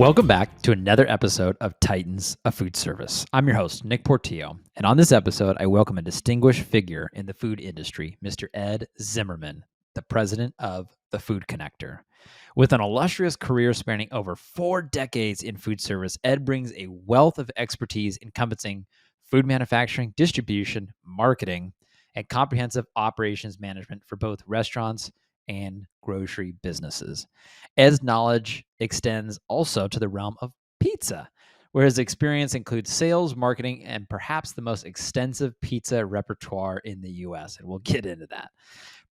Welcome back to another episode of Titans of Food Service. I'm your host, Nick Portillo, and on this episode, I welcome a distinguished figure in the food industry, Mr. Ed Zimmerman, the president of the Food Connector. With an illustrious career spanning over 4 decades in food service, Ed brings a wealth of expertise encompassing food manufacturing, distribution, marketing, and comprehensive operations management for both restaurants and grocery businesses. Ed's knowledge extends also to the realm of pizza, where his experience includes sales, marketing, and perhaps the most extensive pizza repertoire in the U.S., and we'll get into that.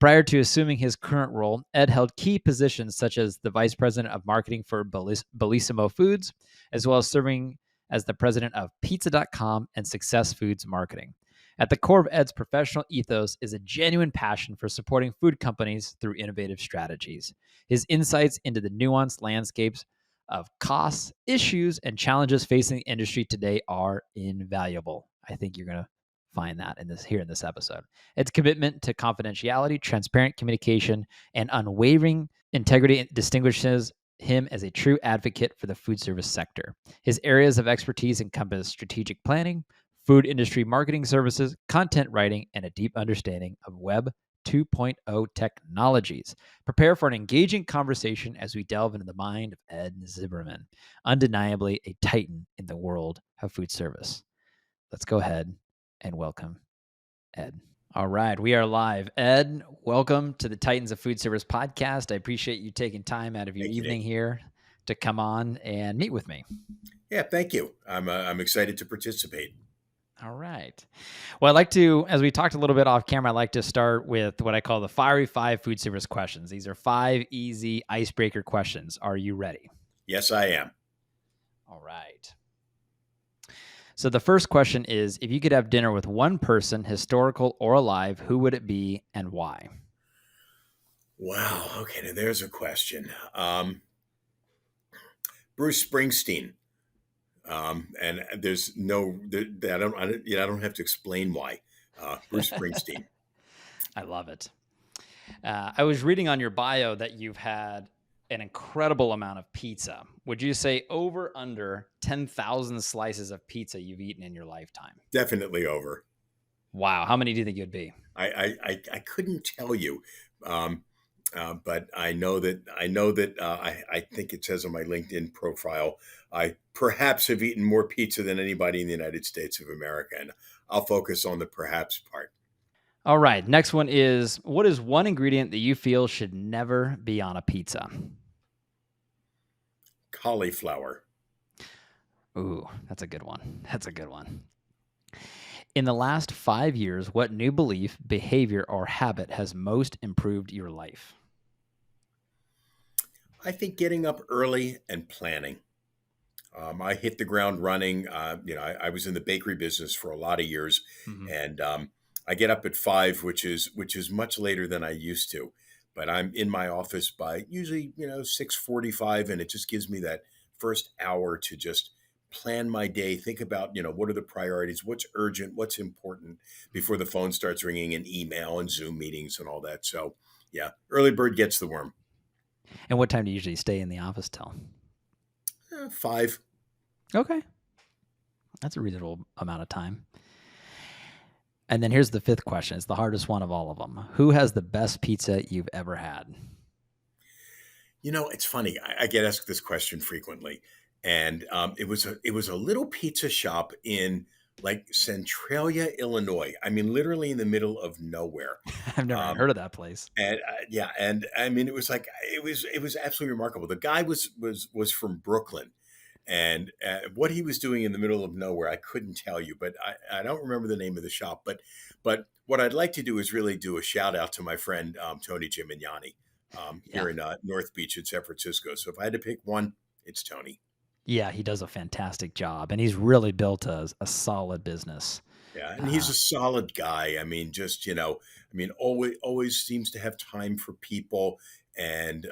Prior to assuming his current role, Ed held key positions such as the vice president of marketing for Bellissimo Foods, as well as serving as the president of Pizza.com and Success Foods Marketing. At the core of Ed's professional ethos is a genuine passion for supporting food companies through innovative strategies. His insights into the nuanced landscapes of costs, issues, and challenges facing the industry today are invaluable. I think you're going to find that in this episode. Ed's commitment to confidentiality, transparent communication, and unwavering integrity distinguishes him as a true advocate for the food service sector. His areas of expertise encompass strategic planning, food industry marketing services, content writing, and a deep understanding of Web 2.0 technologies. Prepare for an engaging conversation as we delve into the mind of Ed Zimmerman, undeniably a titan in the world of food service. Let's go ahead and welcome Ed. All right, we are live. Ed, welcome to the Titans of Food Service podcast. I appreciate you taking time out of your evening here to come on and meet with me. Yeah, thank you. I'm excited to participate. All right. Well, I'd like to, as we talked a little bit off camera, I'd like to start with what I call the Fiery 5 food service questions. These are 5 easy icebreaker questions. Are you ready? Yes, I am. All right. So the first question is, if you could have dinner with one person, historical or alive, who would it be and why? Wow. Okay, now there's a question. Bruce Springsteen. And there's no, I don't have to explain why. Bruce Springsteen. I love it. I was reading on your bio that you've had an incredible amount of pizza. Would you say over under 10,000 slices of pizza you've eaten in your lifetime? Definitely over. Wow. How many do you think you'd be? I couldn't tell you. But I know that I think it says on my LinkedIn profile, I perhaps have eaten more pizza than anybody in the United States of America. And I'll focus on the perhaps part. All right. Next one is, what is one ingredient that you feel should never be on a pizza? Cauliflower. Ooh, that's a good one. In the last 5 years, what new belief, behavior, or habit has most improved your life? I think getting up early and planning. I hit the ground running. I was in the bakery business for a lot of years, and I get up at 5, which is much later than I used to. But I'm in my office by usually 6:45, and it just gives me that first hour to just plan my day. Think about what are the priorities, what's urgent, what's important before the phone starts ringing, and email and Zoom meetings and all that. So yeah, early bird gets the worm. And what time do you usually stay in the office till? 5. Okay. That's a reasonable amount of time. And then here's the 5th question. It's the hardest one of all of them. Who has the best pizza you've ever had? It's funny. I get asked this question frequently. And it was a little pizza shop in like Centralia, Illinois. I mean, literally in the middle of nowhere. I've never heard of that place. And and I mean, it was absolutely remarkable. The guy was from Brooklyn, and what he was doing in the middle of nowhere, I couldn't tell you. But I don't remember the name of the shop. But what I'd like to do is really do a shout out to my friend Tony Gimignani here in North Beach in San Francisco. So if I had to pick one, it's Tony. Yeah, he does a fantastic job, and he's really built a solid business. Yeah, and he's a solid guy. I mean, just always seems to have time for people, and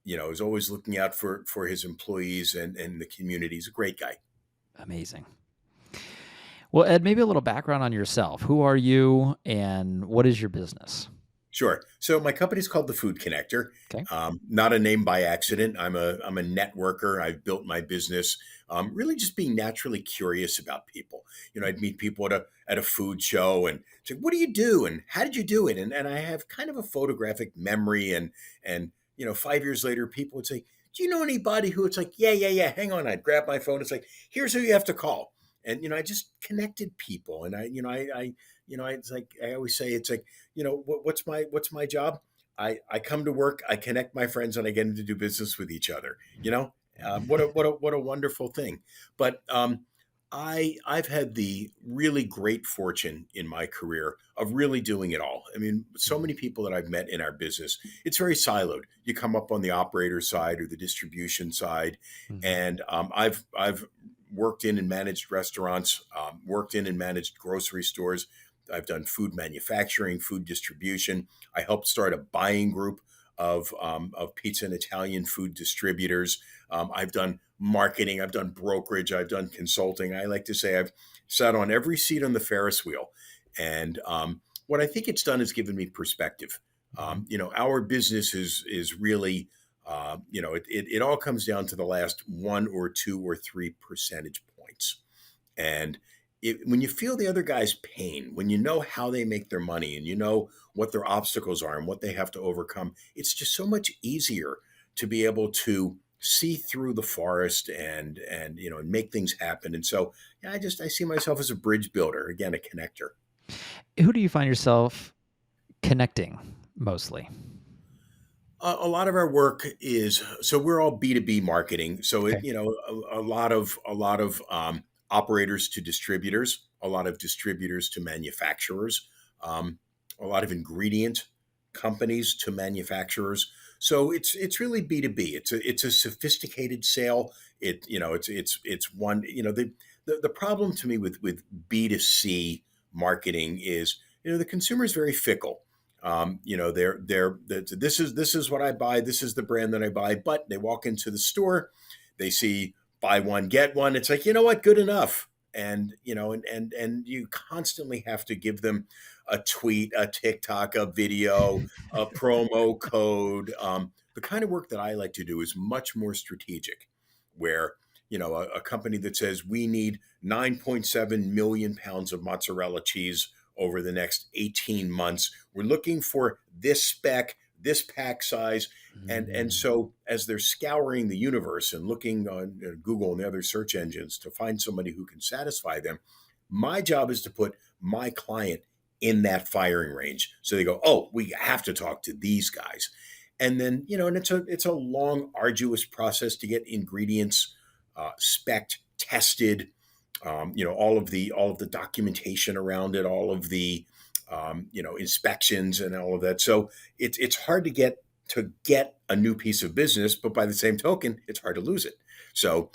is always looking out for his employees and the community. He's a great guy. Amazing. Well, Ed, maybe a little background on yourself. Who are you, and what is your business? Sure. So my company's called the Food Connector. Okay. Not a name by accident. I'm a networker. I've built my business really just being naturally curious about people. I'd meet people at a food show and say, "What do you do? And how did you do it?" And I have kind of a photographic memory. And 5 years later, people would say, "Do you know anybody who?" It's like, "Yeah, yeah, yeah. Hang on." I'd grab my phone. It's like, "Here's who you have to call." And I just connected people. And it's like I always say, it's like what's my job? I come to work, I connect my friends, and I get them to do business with each other. What a wonderful thing. But I've had the really great fortune in my career of really doing it all. I mean, so Mhm. many people that I've met in our business, it's very siloed. You come up on the operator side or the distribution side, Mhm. and I've worked in and managed restaurants, worked in and managed grocery stores. I've done food manufacturing, food distribution. I helped start a buying group of pizza and Italian food distributors. I've done marketing. I've done brokerage. I've done consulting. I like to say I've sat on every seat on the Ferris wheel. And what I think it's done is given me perspective. Mhm. Our business is really, it all comes down to the last 1 or 2 or 3 percentage points. And when you feel the other guy's pain, when you know how they make their money and you know what their obstacles are and what they have to overcome, it's just so much easier to be able to see through the forest and make things happen. And so, yeah, I see myself as a bridge builder, again, a connector. Who do you find yourself connecting mostly? A lot of our work is so we're all B2B marketing. So Okay. a lot of operators to distributors, a lot of distributors to manufacturers, um, a lot of ingredient companies to manufacturers. So it's really B2B. It's a sophisticated sale. It's one. The problem to me with B2C marketing is the consumer is very fickle. This is what I buy. This is the brand that I buy. But they walk into the store, they see buy one get one. It's like, what, good enough. And you constantly have to give them a tweet, a TikTok, a video, a promo code. The kind of work that I like to do is much more strategic, where a company that says we need 9.7 million pounds of mozzarella cheese over the next 18 months. We're looking for this spec, this pack size. And Mm. so as they're scouring the universe and looking on Google and the other search engines to find somebody who can satisfy them, my job is to put my client in that firing range. So they go, "Oh, we have to talk to these guys." And then, and it's a long, arduous process to get ingredients spec'd, tested, all of the documentation around it, all of the inspections and all of that. So it's hard to get a new piece of business, but by the same token, it's hard to lose it. So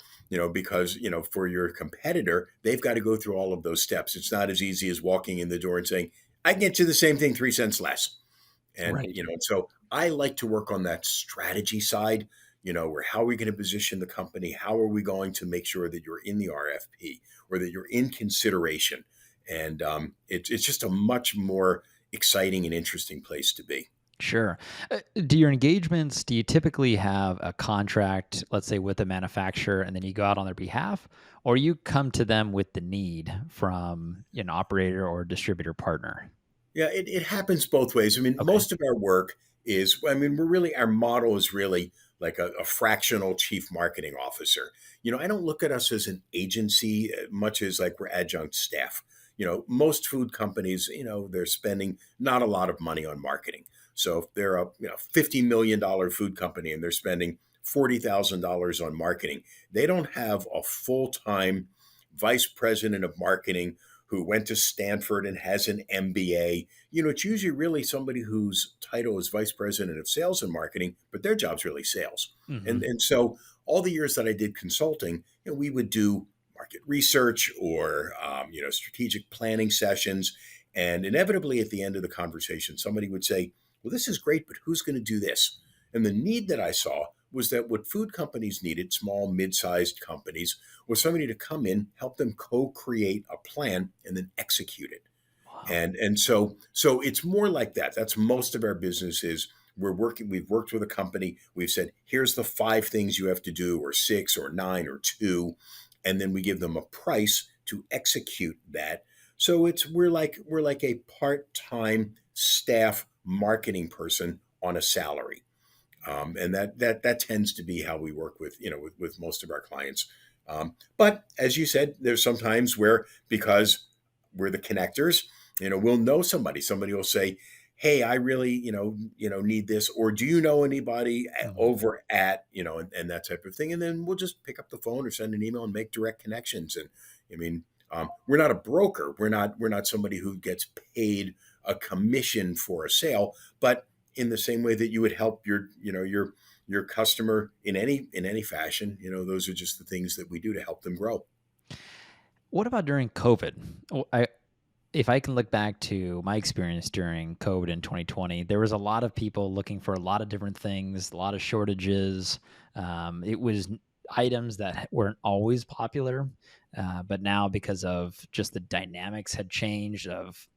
because for your competitor, they've got to go through all of those steps. It's not as easy as walking in the door and saying, "I can get you the same thing 3 cents less." And Right. so I like to work on that strategy side. Where how are we going to position the company? How are we going to make sure that you're in the RFP or that you're in consideration? And it's just a much more exciting and interesting place to be. Sure. Do your engagements, do you typically have a contract, let's say with a manufacturer, and then you go out on their behalf, or you come to them with the need from an operator or distributor partner? Yeah, it happens both ways. I mean, Okay. most of our work is, I mean, our model is really like a fractional chief marketing officer. I don't look at us as an agency much as like we're adjunct staff. Most food companies, they're spending not a lot of money on marketing. So if they're a $50 million food company and they're spending $40,000 on marketing, they don't have a full time vice president of marketing who went to Stanford and has an MBA. It's usually really somebody whose title is vice president of sales and marketing, but their job's really sales. And Hmm. and so all the years that I did consulting, we would do market research or strategic planning sessions, and inevitably at the end of the conversation, somebody would say, "Well, this is great, but who's going to do this?" And the need that I saw was that what food companies needed, small, mid-sized companies, was somebody to come in, help them co-create a plan, and then execute it. Wow. And so it's more like that. That's most of our business is we've worked with a company, we've said, here's the 5 things you have to do, or 6 or 9 or 2, and then we give them a price to execute that. So we're like a part-time staff marketing person on a salary. And that tends to be how we work with with most of our clients. But as you said, there's sometimes where, because we're the connectors, we'll know somebody. Somebody will say, "Hey, I really need this," or "Do you know anybody Mhm. over at and that type of thing." And then we'll just pick up the phone or send an email and make direct connections. And I mean, we're not a broker. We're not somebody who gets paid a commission for a sale, but in the same way that you would help your customer in any fashion, those are just the things that we do to help them grow. What about during COVID? If I can look back to my experience during COVID in 2020, there was a lot of people looking for a lot of different things, a lot of shortages. It was items that weren't always popular, but now because of just the dynamics had changed of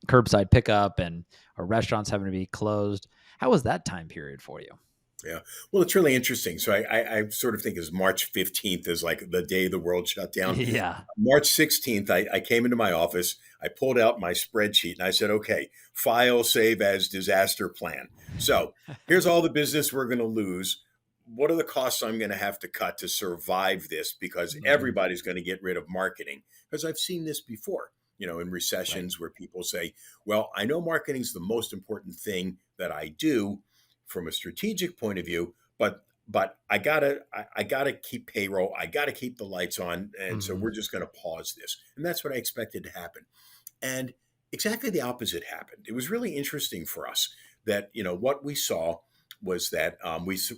curbside pickup and our restaurants having to be closed. How was that time period for you? Yeah. Well, it's really interesting. So I sort of think as March 15th is like the day the world shut down. Yeah. March 16th, I came into my office, I pulled out my spreadsheet and I said, okay, file, save as, disaster plan. So here's all the business we're going to lose. What are the costs I'm going to have to cut to survive this? Because Hmm. everybody's going to get rid of marketing. Because I've seen this before, in Right. recessions where people say, well, I know marketing's the most important thing that I do from a strategic point of view, but I gotta keep payroll. I gotta keep the lights on, and so we're Hmm. just going to pause this. And that's what I expected to happen. And exactly the opposite happened. It was really interesting for us that what we saw was that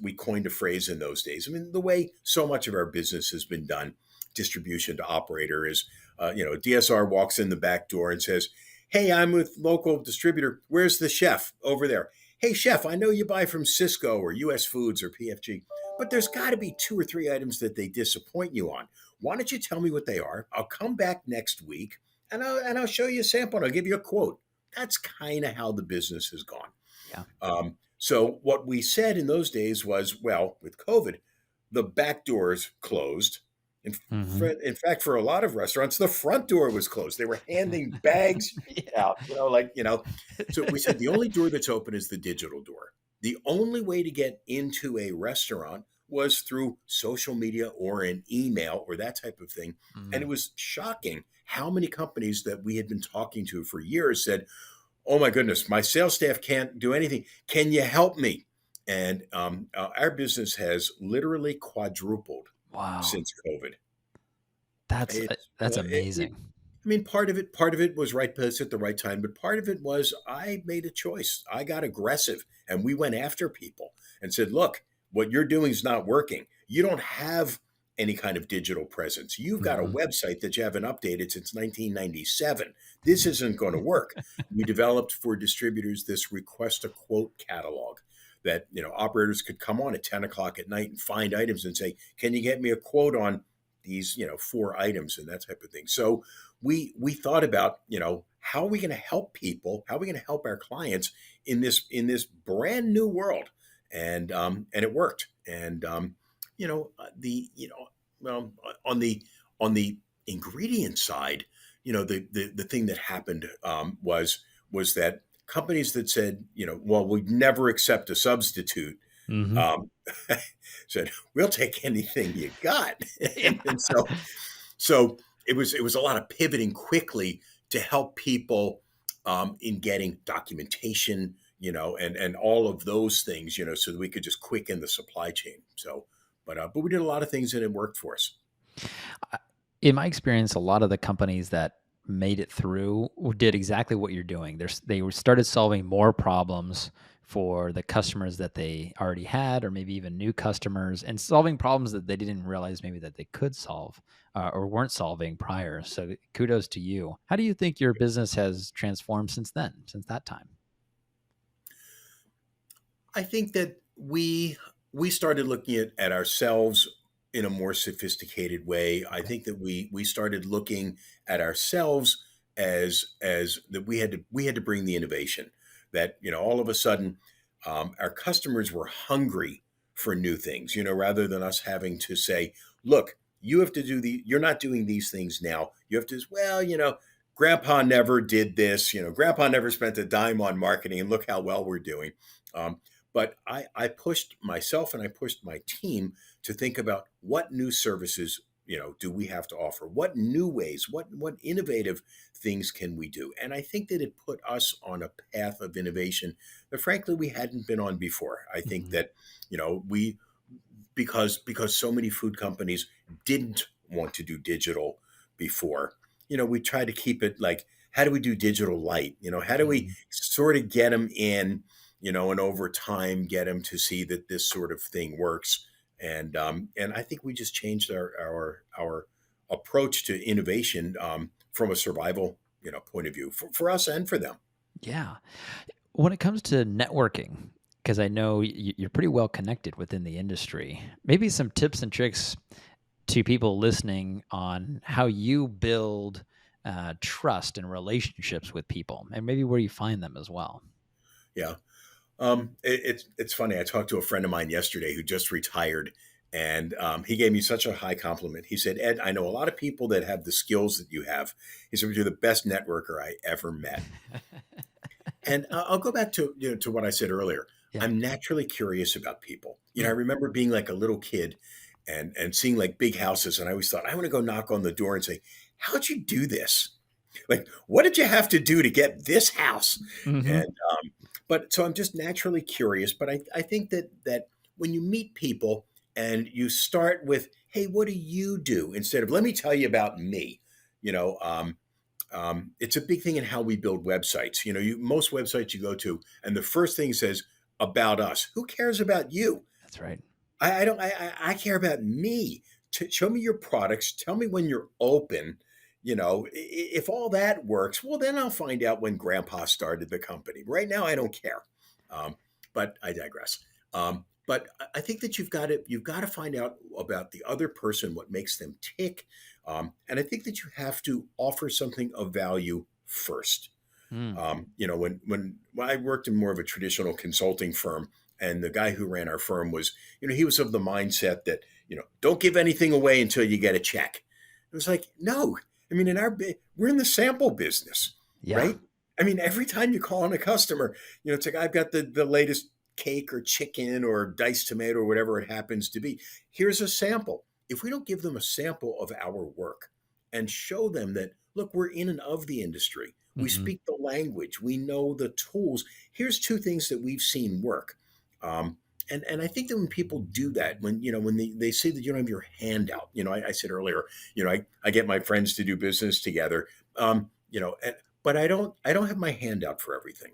we coined a phrase in those days. I mean, the way so much of our business has been done, distribution to operator, is DSR walks in the back door and says, "Hey, I'm with local distributor. Where's the chef over there? Hey, chef, I know you buy from Cisco or US Foods or PFG, but there's got to be 2 or 3 items that they disappoint you on. Why don't you tell me what they are? I'll come back next week and I'll show you a sample and I'll give you a quote." That's kind of how the business has gone. Yeah. So what we said in those days was, well, with COVID, the back doors closed. In, Hmm. in fact, for a lot of restaurants, the front door was closed. They were handing bags Yeah. out, So we said the only door that's open is the digital door. The only way to get into a restaurant was through social media or an email or that type of thing. And it Mhm. was shocking how many companies that we had been talking to for years said, "Oh my goodness, my sales staff can't do anything. Can you help me?" And our business has literally quadrupled Wow. since COVID. That's It's that's amazing. I mean, part of it was right place at the right time, but part of it was I made a choice. I got aggressive, and we went after people and said, "Look, what you're doing is not working. You don't have any kind of digital presence. You've got a Mhm. website that you haven't updated since 1997. This isn't going to work." We developed for distributors this request a quote catalog that operators could come on at 10 o'clock at night and find items and say, "Can you get me a quote on these 4 items?" And that type of thing. So we thought about how are we going to help people, how are we going to help our clients in this brand new world, and it worked. And the well on the ingredient side, the thing that happened was that companies that said, well, we'd never accept a substitute, Mhm. um, said, "We'll take anything you got." Yeah. And so it was a lot of pivoting quickly to help people in getting documentation, and all of those things, so that we could just quicken the supply chain. But we did a lot of things and it worked for us. I In my experience, a lot of the companies that made it through did exactly what you're doing. Started solving more problems for the customers that they already had, or maybe even new customers, and solving problems that they didn't realize maybe that they could solve or weren't solving prior. So kudos to you. How do you think your business has transformed since then, since that time? I think that we started looking at ourselves in a more sophisticated way. I think that we started looking at ourselves as that we had to bring the innovation. That all of a sudden, our customers were hungry for new things. Rather than us having to say, "Look, you have to do the. You're not doing these things now. You have to. Well, Grandpa never did this. Grandpa never spent a dime on marketing, and look how well we're doing." Um, but I pushed myself and I pushed my team to think about what new services do we have to offer? What new ways? What innovative things can we do? And I think that it put us on a path of innovation that, frankly, we hadn't been on before. I think Hmm. that we because so many food companies didn't want to do digital before. We try to keep it like, how do we do digital light? How do we Hmm. sort of get them in, and over time get them to see that this sort of thing works. And I think we just changed our approach to innovation from a survival point of view for us and for them. Yeah. When it comes to networking, because I know you're pretty well connected within the industry, maybe some tips and tricks to people listening on how you build trust and relationships with people, and maybe where you find them as well. Yeah. It's funny. I talked to a friend of mine yesterday who just retired, and he gave me such a high compliment. He said, "Ed, I know a lot of people that have the skills that you have." He said, "You're the best networker I ever met." And I'll go back to to what I said earlier. Yeah. I'm naturally curious about people. I Mm. remember being like a little kid and seeing like big houses, and I always thought I want to go knock on the door and say, "How'd you do this? Like, what did you have to do to get this house?" Hmm. And but so I'm just naturally curious. But I think that when you meet people and you start with, "Hey, what do you do?" instead of "Let me tell you about me," you know. It's a big thing in how we build websites. Most websites you go to, and the first thing says about us. Who cares about you? That's right. I don't. I care about me. Show me your products. Tell me when you're open. If all that works, well, then I'll find out when Grandpa started the company. Right now, I don't care. Um, but I digress. But I think that you've got to find out about the other person, what makes them tick, and I think that you have to offer something of value first. Mm. When I worked in more of a traditional consulting firm, and the guy who ran our firm was, he was of the mindset that, don't give anything away until you get a check. It was like, no, I mean, we're in the sample business, Yeah. right? I mean, every time you call on a customer, it's like, I've got the latest cake or chicken or diced tomato or whatever it happens to be. Here's a sample. If we don't give them a sample of our work and show them that, look, we're in and of the industry, we Hmm. speak the language, we know the tools. Here's two things that we've seen work. Um, and I think that when people do that, when they say that you don't have your hand out, I said earlier, I get my friends to do business together, but I don't have my hand out for everything.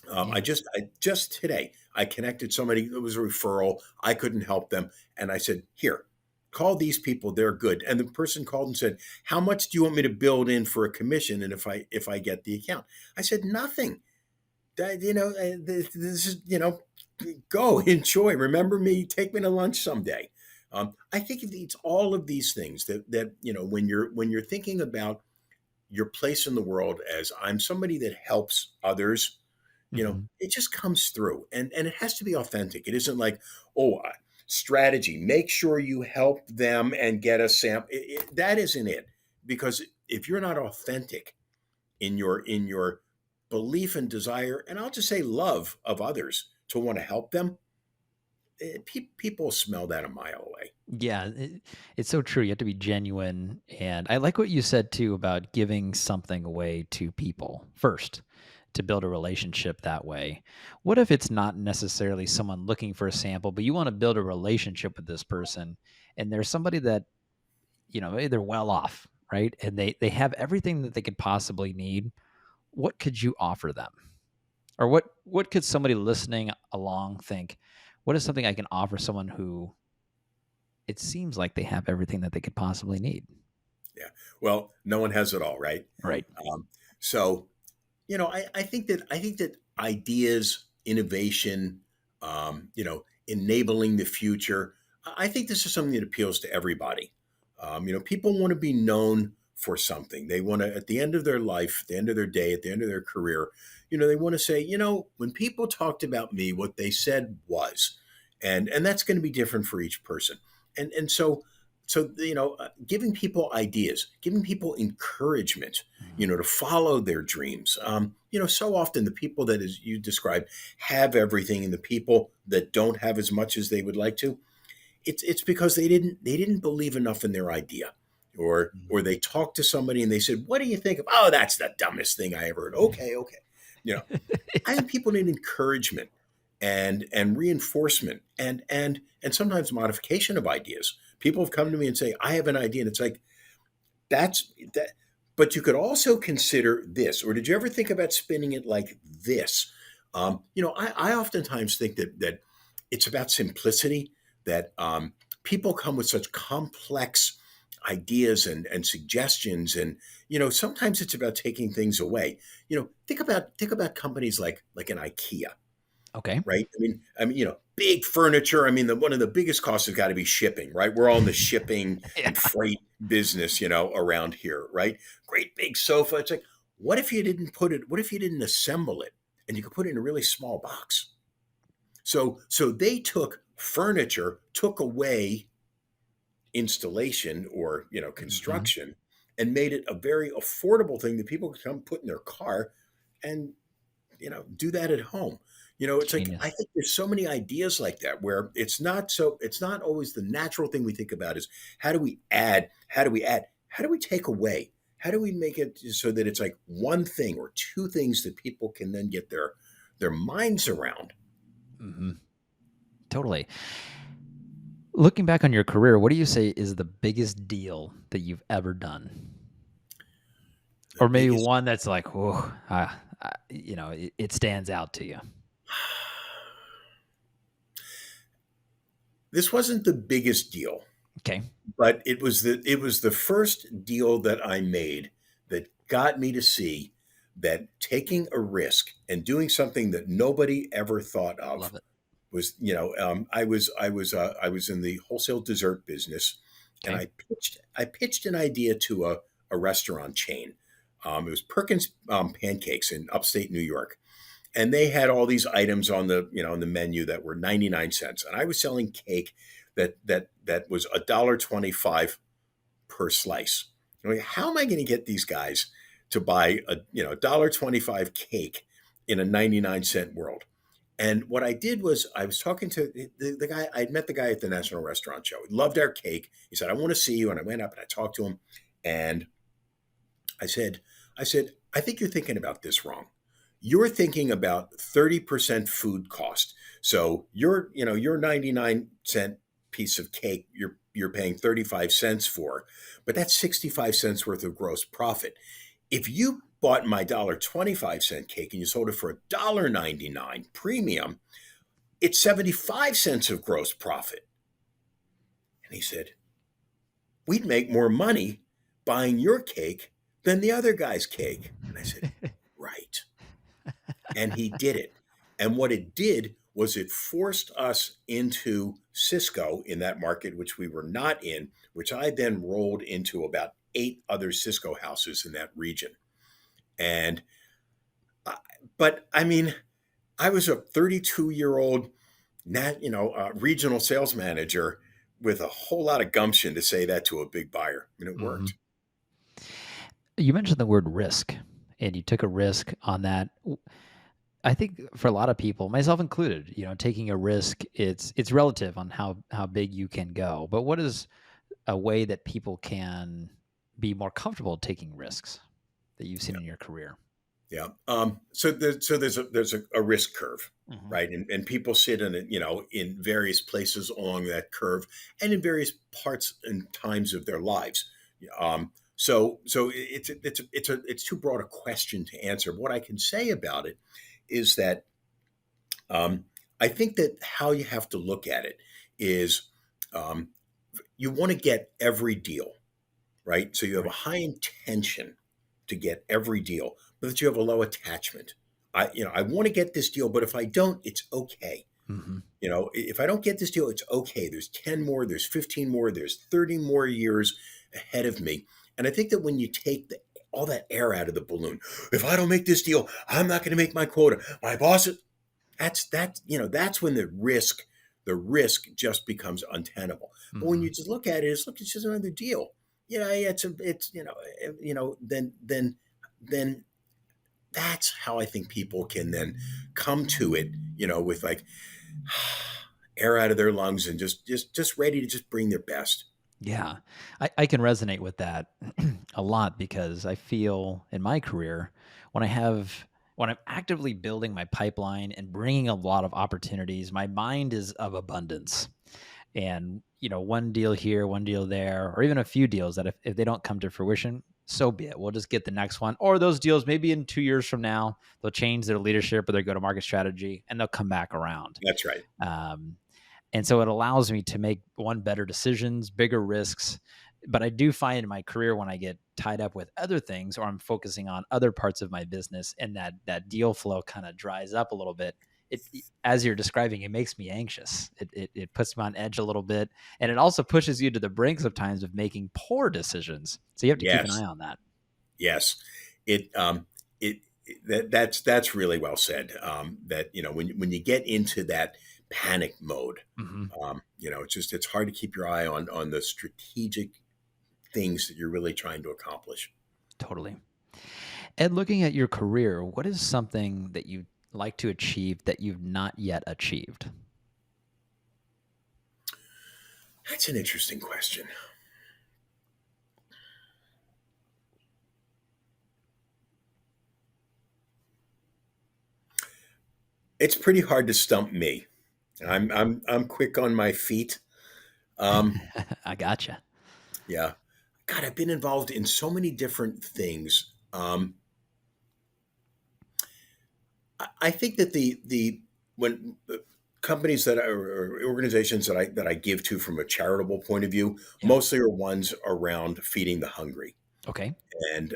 Yeah. I just today I connected somebody that was a referral. I couldn't help them, and I said, "Here, call these people. They're good." And the person called and said, "How much do you want me to build in for a commission?" And if I get the account, I said, "Nothing. This is go enjoy. Remember me. Take me to lunch someday." I think it's all of these things that when you're thinking about your place in the world as I'm somebody that helps others, Hmm. it just comes through, and it has to be authentic. It isn't like, oh, strategy, make sure you help them and get a sample. That isn't it. Because if you're not authentic in your belief and desire, and I'll just say love of others to want to help them, people smell that a mile away. Yeah, it's so true. You have to be genuine. And I like what you said too about giving something away to people first to build a relationship that way. What if it's not necessarily someone looking for a sample, but you want to build a relationship with this person and there's somebody that, maybe they're well off, right? And they have everything that they could possibly need. What could you offer them? Or what could somebody listening along think? What is something I can offer someone who it seems like they have everything that they could possibly need. Yeah. Well, no one has it all, right? Right. So I think that ideas, innovation, enabling the future. I think this is something that appeals to everybody. People want to be known for something. They want to, at the end of their life, at the end of their day, at the end of their career, they want to say, when people talked about me, what they said was, and that's going to be different for each person. And so giving people ideas, giving people encouragement, Mhm. to follow their dreams. So often the people that, as you described, have everything, and the people that don't have as much as they would like to, it's because they didn't believe enough in their idea, or Mhm. they talked to somebody and they said, "What do you think of?" "Oh, that's the dumbest thing I ever heard." "Okay, okay." You know, I think people need encouragement and reinforcement and sometimes modification of ideas. People have come to me and say, "I have an idea," and it's like, that's that. But you could also consider this, or did you ever think about spinning it like this? I oftentimes think that it's about simplicity. That people come with such complex ideas and suggestions, and sometimes it's about taking things away. Think about companies like an IKEA, Okay. right? Big furniture. One of the biggest costs has got to be shipping, right? We're all in the shipping Yeah. and freight business, around here, right? Great big sofa. It's like, what if you didn't put it? What if you didn't assemble it, and you could put it in a really small box? So they took furniture, took away installation or Mhm. construction, and made it a very affordable thing that people could come put in their car and do that at home. It's like, I Genius. think there's so many ideas like that where it's not always the natural thing we think about is, how do we take away, how do we make it so that it's like one thing or two things that people can then get their minds around. Mhm. Totally. Looking back on your career, what do you say is the biggest deal that you've ever done? The Or maybe biggest one that's like, "Whoa," it stands out to you. This wasn't the biggest deal, Okay. but it was the first deal that I made that got me to see that taking a risk and doing something that nobody ever thought of Love it. was, I was in the wholesale dessert business, and Okay. I pitched an idea to a restaurant chain. It was Perkins Pancakes in upstate New York, and they had all these items on the menu that were 99 cents, and I was selling cake that was $1.25 per slice. How am I going to get these guys to buy a $1.25 cake in a 99-cent world? And what I did was, I was talking to the guy. I'd met the guy at the National Restaurant Show. He loved our cake. He said, "I want to see you." And I went up and I talked to him. And I said, "I think you're thinking about this wrong. You're thinking about 30% food cost. So your 99-cent piece of cake, you're paying 35 cents for, but that's 65 cents worth of gross profit. If you bought my $1.25 cake and you sold it for $1.99 premium, it's 75 cents of gross profit." And he said, "We'd make more money buying your cake than the other guy's cake." And I said, "Right." And he did it. And what it did was it forced us into Cisco in that market, which we were not in, which I then rolled into about 8 other Cisco houses in that region. And, I, but I mean, I was a 32-year-old regional sales manager with a whole lot of gumption to say that to a big buyer, and it Mhm. worked. You mentioned the word risk, and you took a risk on that. I think for a lot of people, myself included, taking a risk, it's relative on how big you can go. But what is a way that people can be more comfortable taking risks that you've seen Yeah, in your career? yeah. So there's a risk curve, Mhm. right? And people sit in it, in various places along that curve, and in various parts and times of their lives. So it's too broad a question to answer. What I can say about it is that, um, I think that how you have to look at it is, um, you want to get every deal, right? So you have a Right. high intention to get every deal, but that you have a low attachment. I want to get this deal, but if I don't, it's okay. Mhm. If I don't get this deal, it's okay. There's 10 more, there's 15 more, there's 30 more years ahead of me. And I think that when you take all that air out of the balloon, if I don't make this deal, I'm not going to make my quota. My boss is, that's when the risk just becomes untenable. But when Hmm. you just look at it, it's just another deal. Then that's how I think people can then come to it, with like air out of their lungs and just ready to just bring their best. Yeah, I can resonate with that a lot because I feel in my career when I have when I'm actively building my pipeline and bringing a lot of opportunities, my mind is of abundance. And one deal here, one deal there, or even a few deals that if they don't come to fruition, so be it. We'll just get the next one. Or those deals, maybe in 2 years from now, they'll change their leadership or their go to market strategy and they'll come back around. That's right. Um, and so it allows me to make better decisions, bigger risks. But I do find in my career when I get tied up with other things or I'm focusing on other parts of my business and that deal flow kind of dries up a little bit. As you're describing, it makes me anxious. It puts me on edge a little bit, and it also pushes you to the brinks of times of making poor decisions. So you have to keep an Yes. eye on that. Yes. It that's really well said. That when you get into that panic mode, Hmm. it's hard to keep your eye on the strategic things that you're really trying to accomplish. Totally. Ed, looking at your career, what is something that you like to achieve that you've not yet achieved? That's an interesting question. It's pretty hard to stump me. I'm quick on my feet. Um, I gotcha. yeah. God, I've been involved in so many different things. I think that the when companies or organizations that I give to from a charitable point of view Yeah. mostly are ones around feeding the hungry, Okay. and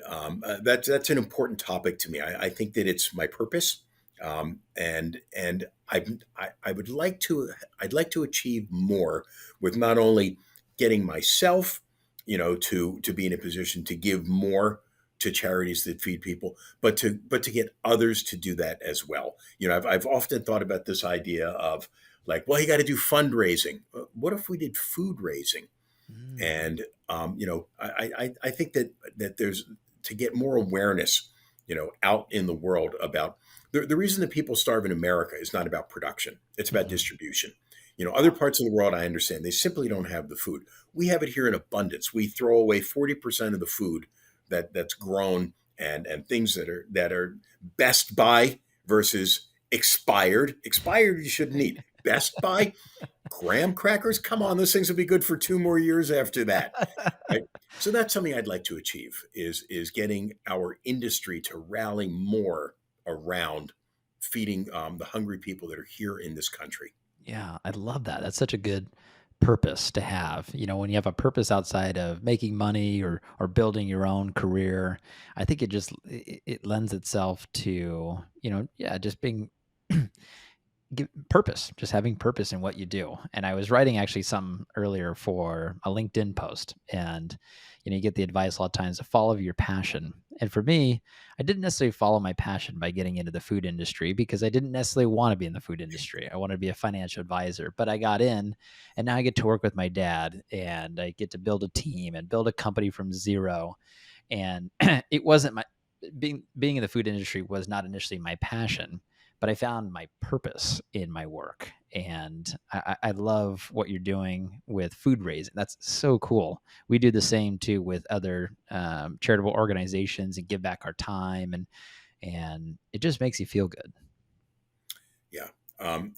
that's an important topic to me. I think that it's my purpose, and I would like to I'd like to achieve more with not only getting myself, to be in a position to give more to charities that feed people, but to get others to do that as well. I've often thought about this idea of like, well, you got to do fundraising. What if we did food raising? Mm. And I think that there's to get more awareness, out in the world about the reason that people starve in America is not about production; it's about Mhm. distribution. Other parts of the world, I understand they simply don't have the food. We have it here in abundance. We throw away 40% of the food that's grown, and things that are best buy versus expired. Expired you shouldn't eat. Best buy graham crackers. Come on, those things will be good for 2 more years after that. Right. So that's something I'd like to achieve is getting our industry to rally more around feeding the hungry people that are here in this country. Yeah, I love that. That's such a good purpose to have. When you have a purpose outside of making money or building your own career, I think it lends itself to, yeah, just being purpose, just having purpose in what you do. And I was writing actually some earlier for a LinkedIn post, and you get the advice a lot of times to follow your passion. And for me, I didn't necessarily follow my passion by getting into the food industry because I didn't necessarily want to be in the food industry. I wanted to be a financial advisor, but I got in, and now I get to work with my dad, and I get to build a team and build a company from zero. And it wasn't my being in the food industry was not initially my passion, but I found my purpose in my work. And I love what you're doing with food raising. That's so cool. We do the same too with other charitable organizations and give back our time, and it just makes you feel good. Yeah.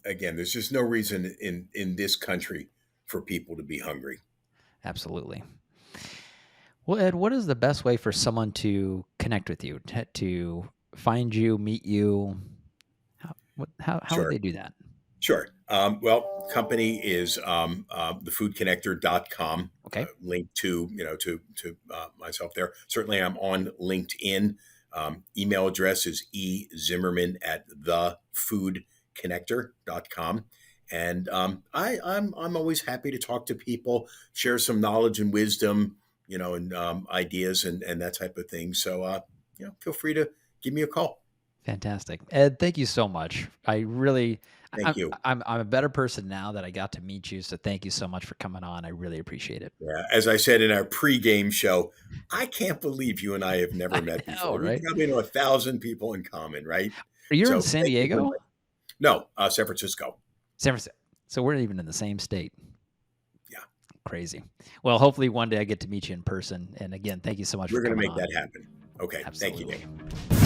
Again, there's just no reason in this country for people to be hungry. Absolutely. Well, Ed, what is the best way for someone to connect with you, to find you, meet you? How would Sure. they do that? Sure. Well, company is thefoodconnector.com. Okay. Link to myself there. Certainly, I'm on LinkedIn. Email address is ezimmerman at thefoodconnector.com. And I'm always happy to talk to people, share some knowledge and wisdom, and ideas and that type of thing. So, feel free to give me a call. Fantastic. Ed, thank you so much. I really Thank you. I'm a better person now that I got to meet you, so thank you so much for coming on. I really appreciate it. Yeah, as I said in our pregame show, I can't believe you and I have never I met know, before. We right? probably know 1,000 people in common, right? You're in So San thank you for Diego? inviting. No, San Francisco. San Francisco. So we're even in the same state. Yeah, Crazy. Well, hopefully one day I get to meet you in person. And again, thank you so much for we're going to coming make on. that happen. Okay, thank you, Absolutely. Nick.